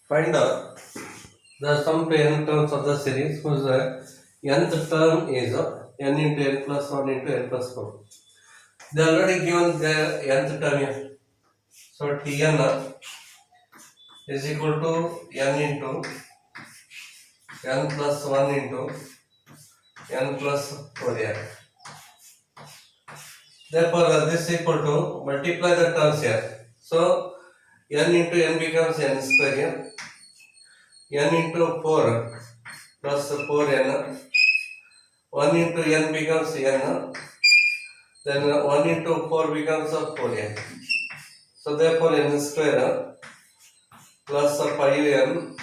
Find out the sum to n terms of the series whose nth term is n into n plus 1 into n plus 4. They already given the nth term here. So Tn is equal to n into n plus 1 into n plus 4 here. Therefore, this is equal to multiply the terms here. So n into n becomes n square here. N into 4 plus 4n. 1 into n becomes n. Then 1 into 4 becomes 4n. So therefore n square plus 5n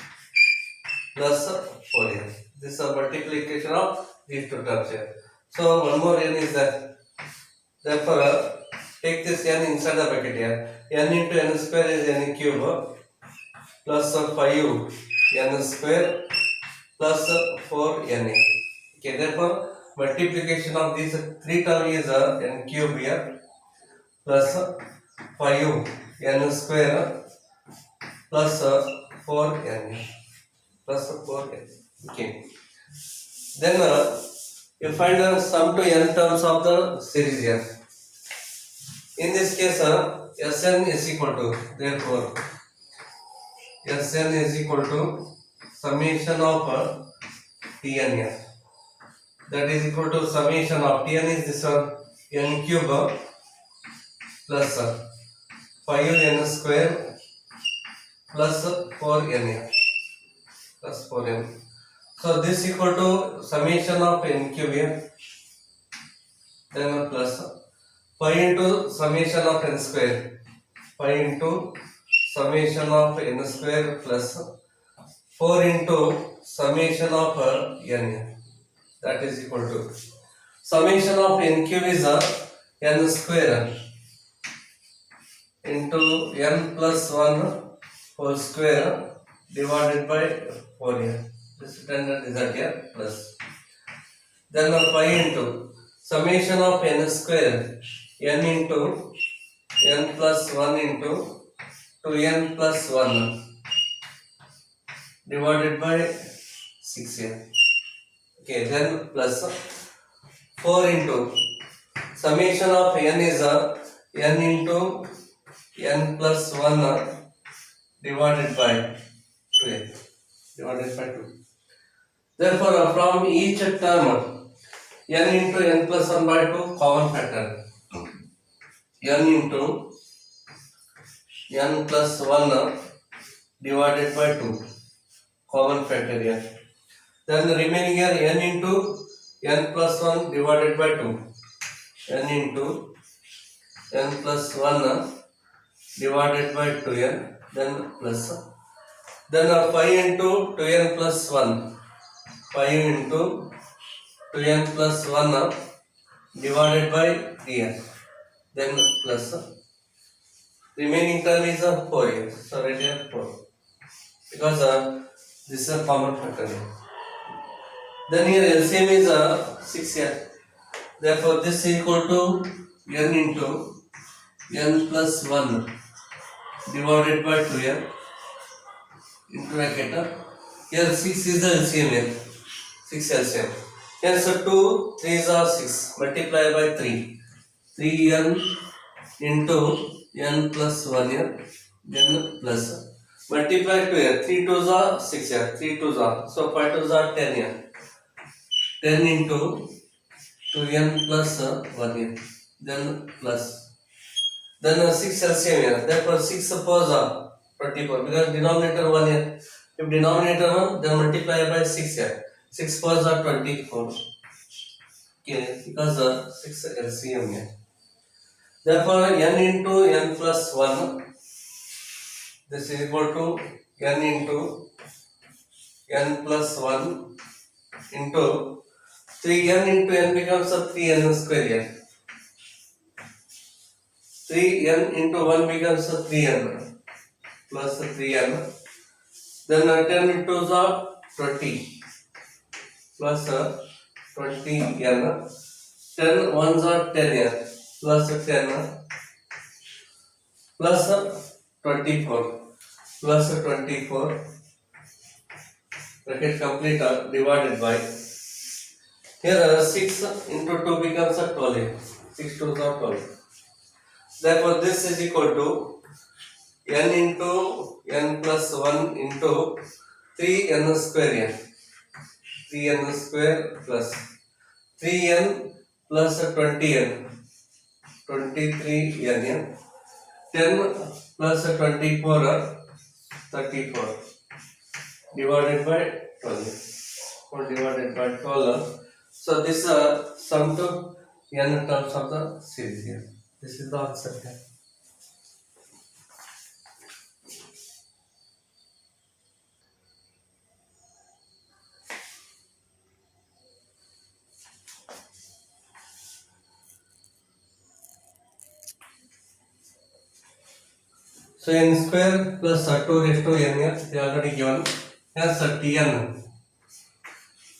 plus 4n. This is a multiplication of these two terms here. So one more n is there. Therefore take this n inside the bracket here. N into n square is n cube plus 5n square plus 4n. Okay, therefore multiplication of these three terms is n cube here plus 5n square plus 4n plus 4n. Okay. Then you find the sum to n terms of the series here. In this case, Sn is equal to, therefore Sn is equal to summation of Tn here. That is equal to summation of Tn is this one, n cube plus 5n square plus 4n here plus 4n. So this equal to summation of n cube here, then plus 5 into summation of n square, 5 into summation of n square plus 4 into summation of n here. That is equal to summation of n cube is n square into n plus 1 whole square divided by 4 here. This standard result here plus. Then 5 into summation of n square n into n plus 1 into 2n plus 1 divided by 6 here. Okay, then plus 4 into summation of n is n into n plus 1 divided by 2 divided by 2. Therefore, from each term n into n plus 1 by 2 common factor, n into n plus 1 divided by 2 common factor here. Then the remaining here n into n plus 1 divided by 2, n into n plus 1 divided by 2n, then plus, then 5 into 2n plus 1, 5 into 2n plus 1 divided by 3n, then plus, remaining term is 4 here. So right here 4 because this is a common factor here. Then here LCM is 6 here. Therefore this is equal to n into n plus 1 divided by 2n into bracket. Here 6 is the LCM here. 6 LCM. Here so 2 3s are 6 multiply by 3. 3n into n plus 1 here. Then plus multiply 2 here. 3 2s are 6 here. 3 2s are. So 5 2s are 10 here. 10 into 2n plus 1 here. Then plus. Then 6 LCM here. Therefore 6 4s are 24 because denominator 1 here. If denominator 1, then multiply by 6 here. 6 4s are 24. Okay, because 6 LCM here. Therefore n into n plus 1. This is equal to n into n plus 1 into 3n into n becomes 3n square here. 3n into 1 becomes 3n plus 3n. Then 10 into 2 are 20 plus 20n. 10 ones are 10 here plus 10 plus 24. plus 24 bracket complete divided by, here 6 into 2 becomes a 12. 6 2s are 12. Therefore this is equal to n into n plus 1 into 3n square n. 3n square plus 3n plus 20n. 23n. 10 plus 24 34 divided by 12. 4 divided by 12. So this sum to n terms of the series here. This is the answer here. So n square plus 2 raised to n here, they already given. Hence Tn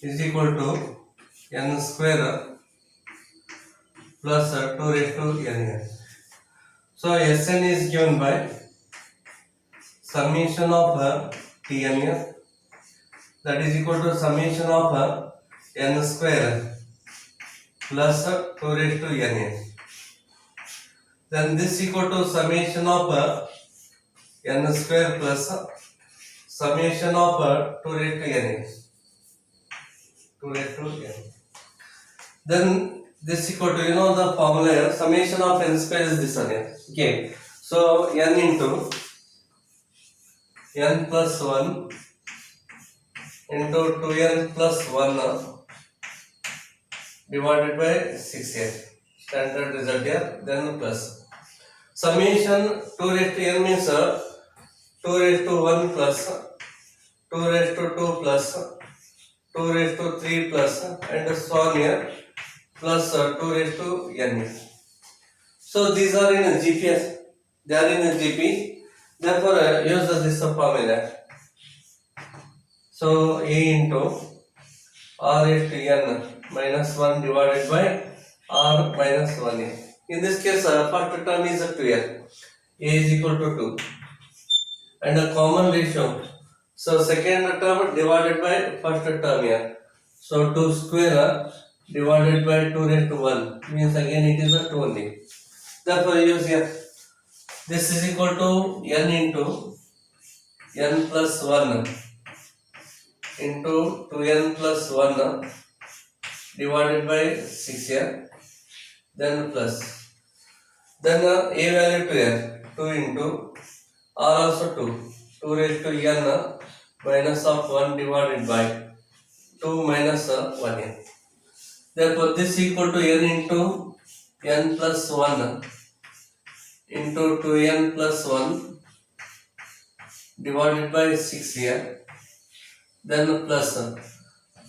is equal to n square plus 2 raised to n here. So Sn is given by summation of Tn here, that is equal to summation of n square plus 2 raised to n here. Then this equal to summation of n square plus summation of 2 raised to n here. 2 raised to n. Then this equal to, the formula here, summation of n square is this one here. Okay. So n into n plus 1 into 2n plus 1 divided by 6 here. Standard result here. Then plus summation 2 raised to n means 2 raised to 1 plus 2 raised to 2 plus 2 raised to 3 plus and so on here plus 2 raised to n here. So these are in GPS. They are in GP. Therefore use this formula. So a into r raised to n minus 1 divided by r minus 1 here. In this case, first term is 2 here. A is equal to 2. And a common ratio. So second term divided by first term here. So 2 square divided by 2 raised to 1 means again it is a 2 only. Therefore use here. This is equal to n into n plus 1 into 2n plus 1 divided by 6 here. Then plus. Then a value 2 here. 2 into r also 2. 2 raised to n minus of 1 divided by 2 minus 1 here. Therefore this equal to n into n plus 1 into 2n plus 1 divided by 6 here. Then plus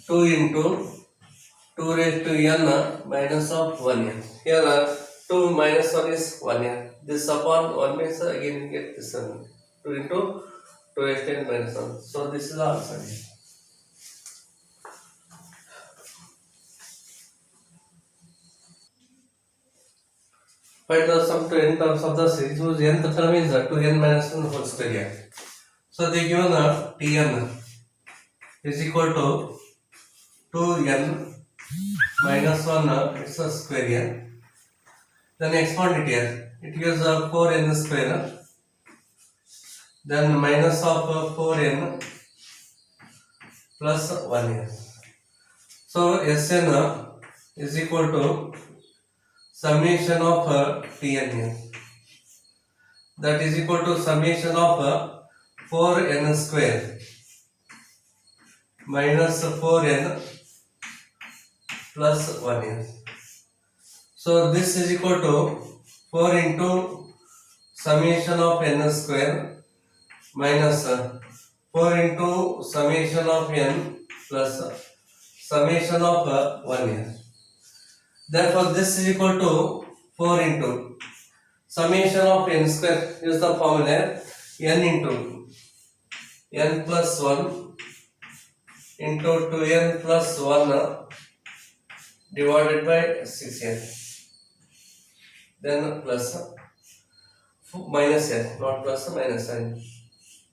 2 into 2 raised to n minus of 1 here. Here 2 minus 1 is 1 here. This upon 1 means again you get this one. 2 into 2 raised to n minus 1. So this is the answer here. Find the sum to n terms of the series whose nth term is 2n minus 1 whole square here. So they given Tn is equal to 2n minus 1 it's a square here. Then expand it here. It gives 4n square. Then minus of 4n plus 1 here. So Sn is equal to summation of Tn here. That is equal to summation of 4n square minus 4n plus 1 here. So this is equal to 4 into summation of n square minus 4 into summation of n plus summation of 1 here. Therefore this is equal to 4 into summation of n square. Use the formula n into n plus 1 into 2n plus 1 divided by 6 here. Then plus minus here, not plus minus sign.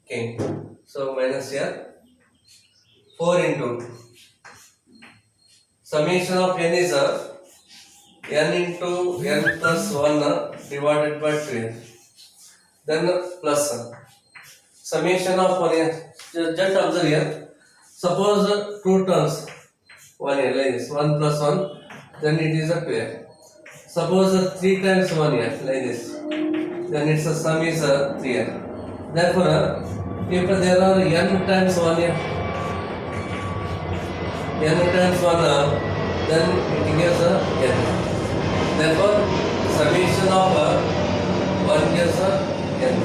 Okay, so minus here 4 into summation of n is n into n plus 1 divided by 2n. Then plus summation of 1n. Just observe here. Suppose two terms 1 here like this 1 plus 1, then it is a 2n. Suppose 3 times 1 here like this, then its sum is 3n. Therefore, if there are n times 1 here, n times 1, then it gives n. Therefore, summation of 1 gives n.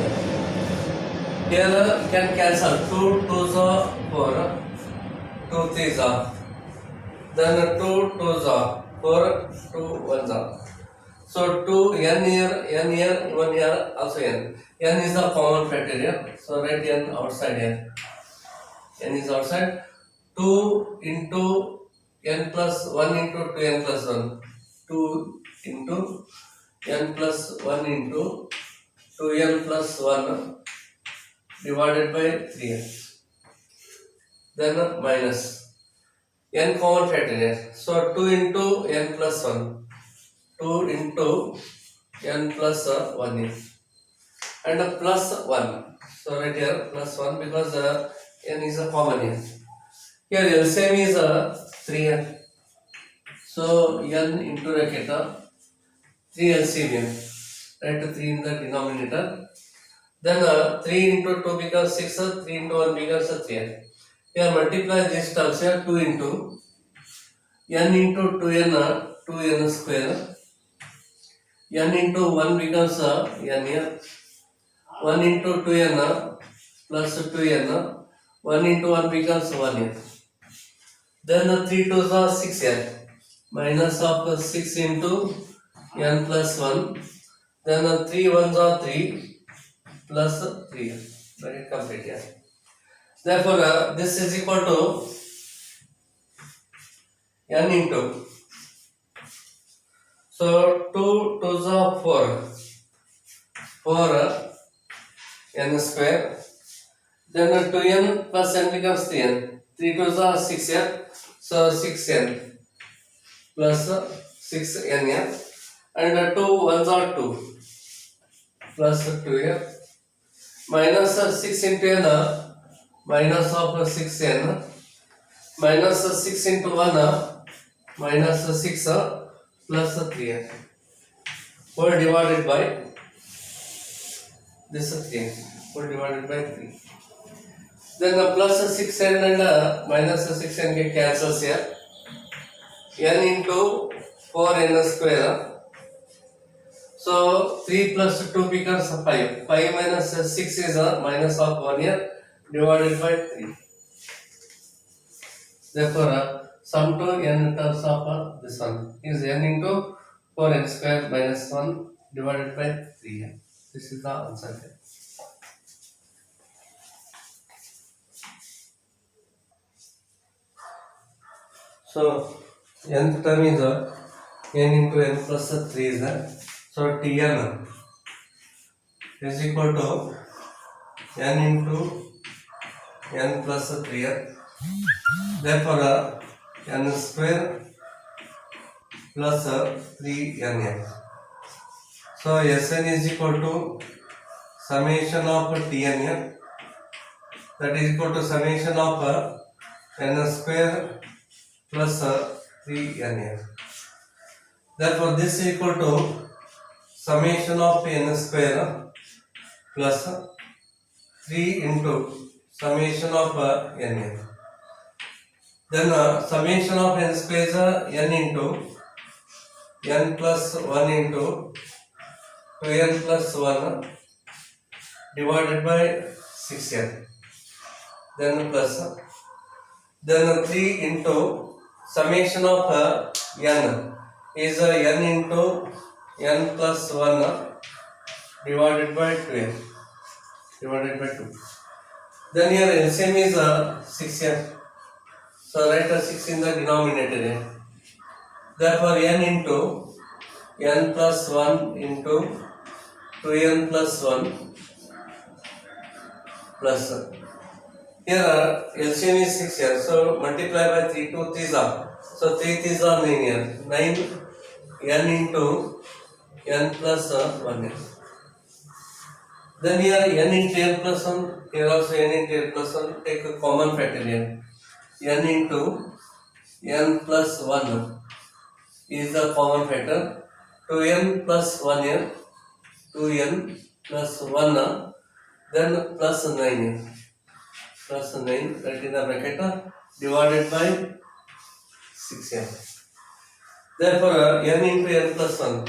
Here you can cancel 2 2s are 4, 2 3s are, then 2 2s are 4, 2 1s are. So 2 n here, 1 here, also n. N is the common factor here. So write n outside here. N is outside. 2 into n plus 1 into 2n plus 1. 2 into n plus 1 into 2n plus 1 divided by 3n. Then minus n common factor here. So 2 into n plus 1. 2 into n plus 1 here. And plus 1. So right here plus 1 because n is a common here. Here LCM is 3n. So n into bracket 3 LCM here. Write 3 in the denominator. Then 3 into 2 becomes 6, 3 into 1 becomes 3n. Here multiply these terms here 2 into n into 2n, 2n square. N into 1 becomes n here. 1 into 2n plus 2n. 1 into 1 becomes 1 here. Then 3 2s are 6 here. Minus of 6 into n plus 1. Then 3 1s are 3 plus 3 here. Very complete here. Therefore, this is equal to n into. So 2 2s are 4. 4 n square. Then 2n plus n becomes 3n. 3 2s are 6 here. So 6n plus 6n here. And 2 1s are 2 plus 2 here. Minus 6 into n, minus of 6n. Minus 6 into 1, minus 6 plus 3n. Whole divided by this 3n. Whole divided by 3. Then plus 6n and minus 6n get cancels here. n into 4n square. So 3 plus 2 becomes 5. 5 minus 6 is minus of 1 here divided by 3. Therefore, sum to n terms of this one is n into 4n square minus 1 divided by 3. This is the answer here. So, nth term is n into n plus 3 is so Tn is equal to n into n plus 3. Therefore, n square plus 3n. So Sn is equal to summation of Tn, that is equal to summation of n square plus 3n. Therefore, this is equal to summation of n square plus 3 into summation of n. Then summation of n square is n into n plus 1 into 2n plus 1 divided by 6n. Then plus. Then 3 into summation of n is n into n plus 1 divided by 2n. Divided by 2. Then here LCM is 6 here. So write 6 in the denominator here. Therefore n into n plus 1 into 2n plus 1 plus. Here LCM is 6 here, so multiply by 3, 2 3s are. So 3 3s are 9 here. 9 n into n plus 1 here. Then here n into n plus 1, here also n into n plus 1, take a common factorial. N into n plus 1 is the common factor. 2n plus 1 here, 2n plus 1, then plus 9 here. Plus 9, that is the bracket, divided by 6 here. Therefore, n into n plus 1,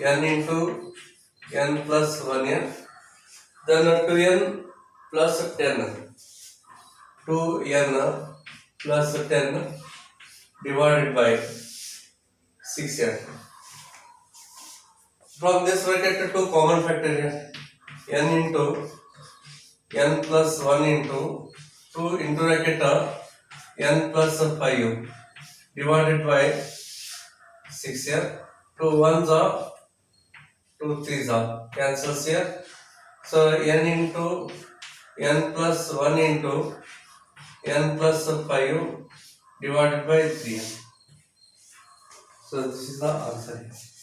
n into n plus 1 here, then 2n plus 10, 2n plus 10 divided by 6 here. From this bracket, two common factor here, n into n plus 1 into 2 into bracket n plus 5 divided by 6 here. 2 1s are 2 3s are cancels here. So n into n plus 1 into n plus 5 divided by 3. So this is the answer.